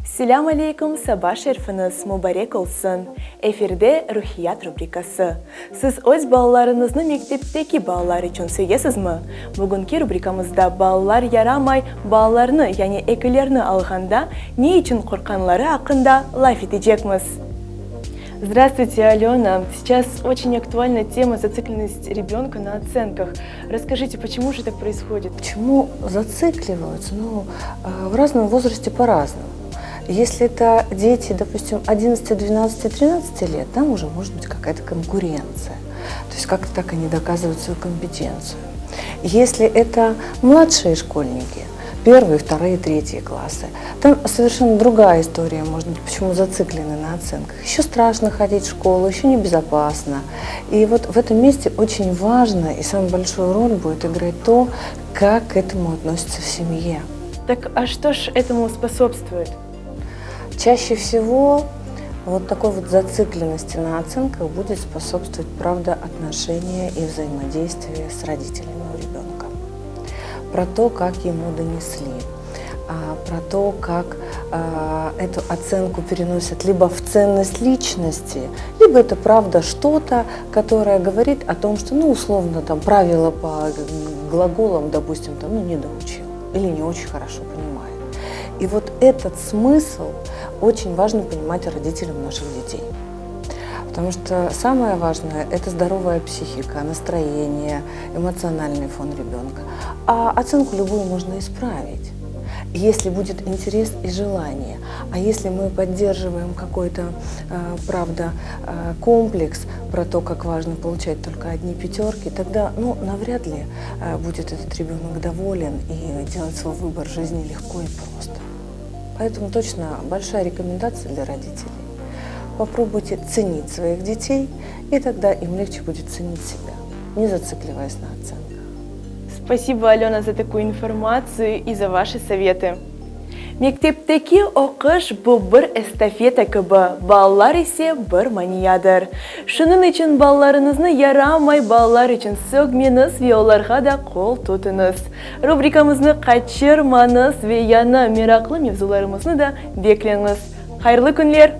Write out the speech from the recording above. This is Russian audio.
Selam алейкум, саба шерфіңіз мұбарек олсын. Эфирде Рухият рубрикасы. Сіз өз балаларыңызны мектептегі балалар үшін сөйесіз ме? Бүгінгі рубрикамызда балалар ярамай, балаларны, яғни екілерні алғанда не үшін қорқанлары хақында лайф етежекміз. Здравствуйте, Алена. Сейчас очень актуальна тема зацикленность ребенка на оценках. Расскажите, почему же так происходит? Почему зацикливаются? В разном возрасте по-разному. Если это дети, допустим, 11, 12, 13 лет, там уже может быть какая-то конкуренция. То есть как-то так они доказывают свою компетенцию. Если это младшие школьники, первые, вторые, третьи классы, там совершенно другая история, может быть, почему зациклены на оценках. Еще страшно ходить в школу, еще небезопасно. И вот в этом месте очень важно и самую большую роль будет играть то, как к этому относятся в семье. Так, а что ж этому способствует? Чаще всего вот такой вот зацикленности на оценках будет способствовать, правда, отношения и взаимодействие с родителями у ребенка. Про то, как ему донесли, про то, как эту оценку переносят либо в ценность личности, либо это правда что-то, которое говорит о том, что, условно, там, правила по глаголам, допустим, там, не доучил или не очень хорошо понимает. И вот этот смысл очень важно понимать родителям наших детей. Потому что самое важное – это здоровая психика, настроение, эмоциональный фон ребенка. А оценку любую можно исправить, если будет интерес и желание. А если мы поддерживаем какой-то, комплекс про то, как важно получать только одни пятерки, тогда, навряд ли будет этот ребенок доволен и делать свой выбор жизни легко и просто. Поэтому точно большая рекомендация для родителей. Попробуйте ценить своих детей, и тогда им легче будет ценить себя, не зацикливаясь на оценках. Спасибо, Алена, за такую информацию и за ваши советы. Мектептеки оқыш бұл бір эстафета кібі, балалар есе бір маниядыр. Шының үшін балаларыңызны ярамай, балалар үшін сөгменіз ве оларға да қол тұтыңыз. Рубрикамызны қачырмаңыз ве яна мерақлы мевзуларымызны да бекленіңіз. Қайырлы күнлер!